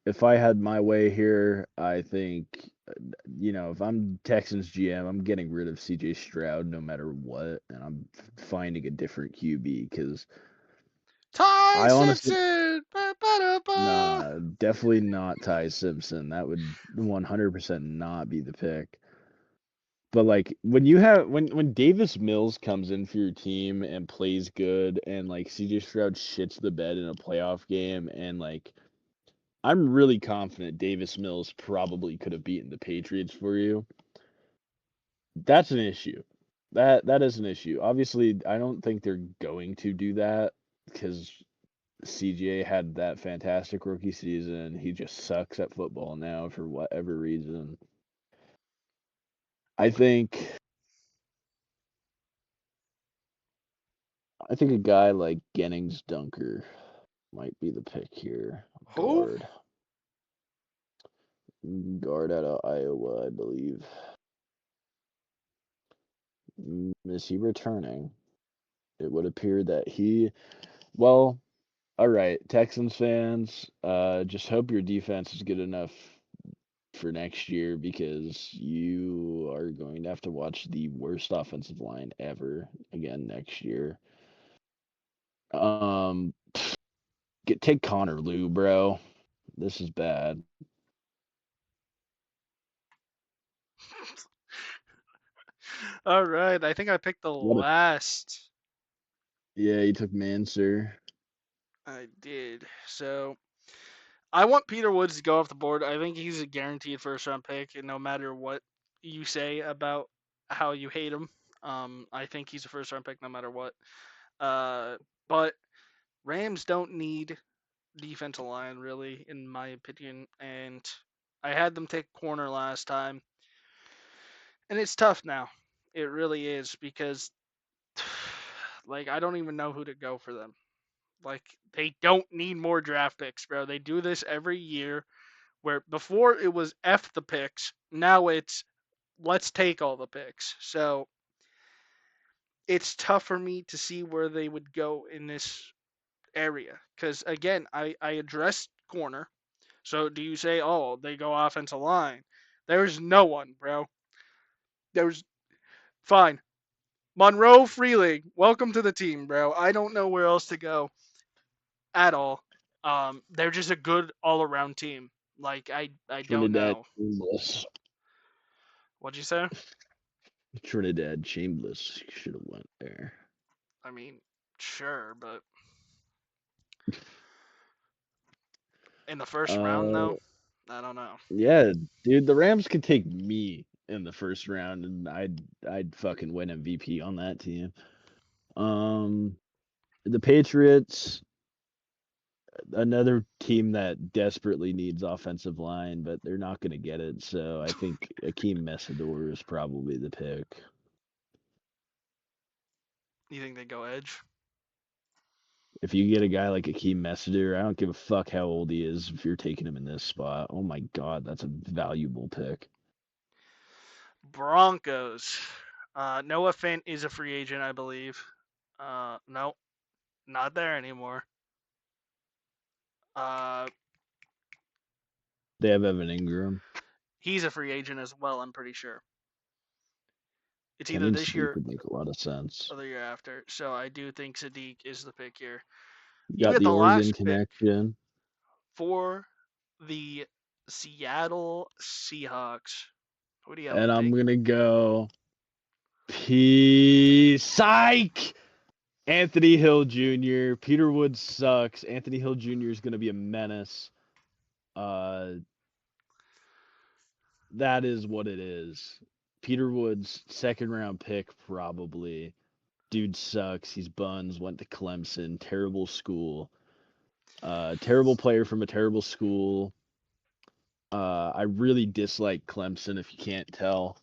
if I had my way here, I think, if I'm Texans GM, I'm getting rid of CJ Stroud no matter what, and I'm finding a different QB because Ty I honestly, Simpson. Ba-ba-da-ba. nah, definitely not Ty Simpson. That would 100% not be the pick. But like when you have when Davis Mills comes in for your team and plays good, and like CJ Stroud shits the bed in a playoff game, and like I'm really confident Davis Mills probably could have beaten the Patriots for you. That's an issue. That is an issue. Obviously, I don't think they're going to do that because CJ had that fantastic rookie season. He just sucks at football now for whatever reason. I think I think a guy like Gennings Dunker might be the pick here. Who? Guard out of Iowa, I believe. Is he returning? It would appear that well, all right, Texans fans, just hope your defense is good enough for next year because you are going to have to watch the worst offensive line ever again next year. Um, take Connor Lou, bro. This is bad. All right. I think I picked the What? last. Yeah, he took Manser. I did. So I want Peter Woods to go off the board. I think he's a guaranteed first round pick, and no matter what you say about how you hate him, I think he's a first round pick no matter what. But Rams don't need defensive line really, in my opinion, and I had them take corner last time, and it's tough now. It really is because, like, I don't even know who to go for them. Like, they don't need more draft picks, bro. They do this every year where before it was F the picks, now it's let's take all the picks. So it's tough for me to see where they would go in this area. Because again, I addressed corner. So do you say, oh, they go offensive line? There's no one, bro. There's fine. Monroe Freeling, welcome to the team, bro. I don't know where else to go at all. They're just a good all around team. Like I don't Trinidad know. Chambliss. What'd you say? Trinidad Chambliss should have went there. I mean, sure, but in the first round Uh, though, I don't know. yeah, dude, the Rams could take me in the first round, and I'd fucking win MVP on that team. Um, the Patriots, another team that desperately needs offensive line, but they're not going to get it. So I think Akeem Messidor is probably the pick. You think they go edge? If you get a guy like Akeem Messenger, I don't give a fuck how old he is. If you're taking him in this spot, oh my god, that's a valuable pick. Broncos. Noah Fant is a free agent, I believe. No, not there anymore. Uh, They have Evan Ingram. he's a free agent as well, I'm pretty sure. It's either Kevin this Sadiq year would make a lot of sense. or the year after. So I do think Sadiq is the pick here. You You got get the the Oregon last pick connection, for the Seattle Seahawks. What do you have and them I'm taking? gonna go. Psych. Anthony Hill Jr. Peter Woods sucks. Anthony Hill Jr. is gonna be a menace. Uh, that is what it is. Peter Woods, second round pick, probably. Dude sucks. He's buns. Went to Clemson. Terrible school. Terrible player from a terrible school. I really dislike Clemson. If you can't tell,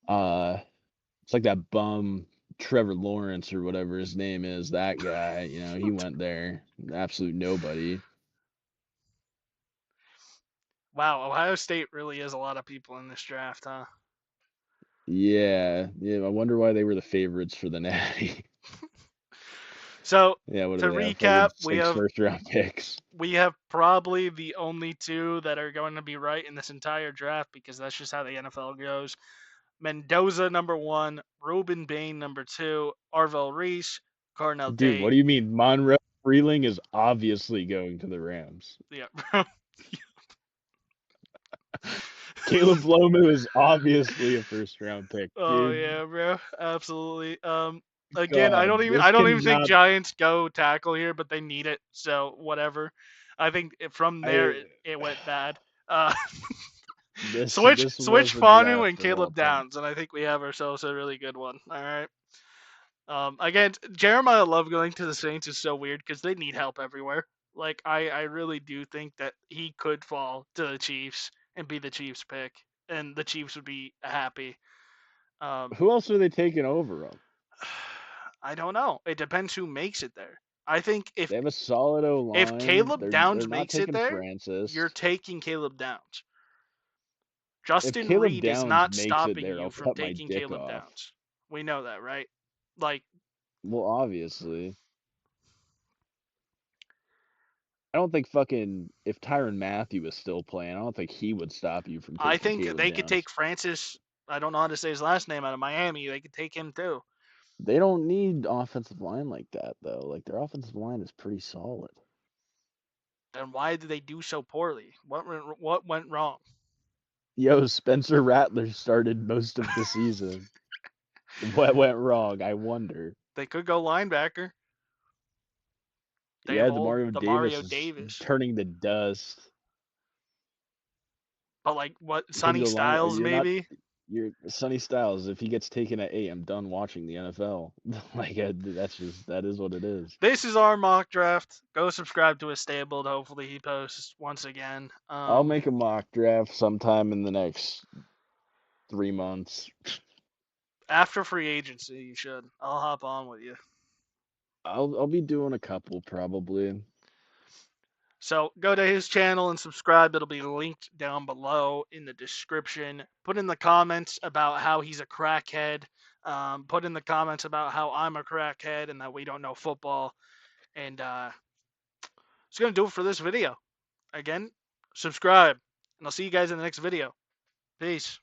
uh, it's like that bum Trevor Lawrence or whatever his name is. That guy, he went there. Absolute nobody. Wow, Ohio State really is a lot of people in this draft, huh? Yeah, yeah. I wonder why they were the favorites for the Natty. So Yeah, what do to they have? Fucking recap, we six have first-round picks. we have probably the only two that are going to be right in this entire draft because that's just how the NFL goes. Mendoza number one, Ruben Bain number two, Arvell Reese, Carnell Dude, what Tate. do you mean? Monroe Freeling is obviously going to the Rams. Yeah. Caleb Lomu is obviously a first-round pick, Oh dude. yeah, bro. Absolutely. Again, I God, don't even this I don't even think cannot. Giants go tackle here, but they need it, so whatever. I think from there I it went bad. Uh, switch this switch was a Fanu draft and for all Caleb time. Downs, and I think we have ourselves a really good one. All right. Again, Jeremiah Love going to the Saints is so weird because they need help everywhere. Like I really do think that he could fall to the Chiefs and be the Chiefs pick, and the Chiefs would be happy. Um, Who else are they taking over him? I don't know. It depends who makes it there. I think They have a solid O if line. Caleb They're Downs not makes it taking there, you're Francis. taking Caleb Downs. If Justin Caleb Reed is Downs not makes it stopping there, you I'll from cut my taking dick Caleb off. Downs. We know that, right? Like Well, obviously. I don't think fucking if Tyron Matthew was still playing, I don't think he would stop you from I taking think Caleb they could Downs. take Francis. I don't know how to say his last name out of Miami. They could take him too. They don't need offensive line like that though. Like their offensive line is pretty solid. Then why did they do so poorly? What went wrong? Yo, Spencer Rattler started most of the season. What went wrong? I wonder. They could go linebacker. They have Yeah, old Demario Davis Demario is Davis. turning to dust. But like what You could Sonny go line. Styles You're not. maybe? You're Sonny Styles. If he gets taken at 8, I'm done watching the NFL. Like that is what it is. This is our mock draft. Go subscribe to his stable. Hopefully he posts once again. I'll make a mock draft sometime in the next 3 months. After free agency, you should. I'll hop on with you. I'll be doing a couple probably. So go to his channel and subscribe. It'll be linked down below in the description. Put in the comments about how he's a crackhead. Put in the comments about how I'm a crackhead and that we don't know football. And it's going to do it for this video. Again, subscribe. And I'll see you guys in the next video. Peace.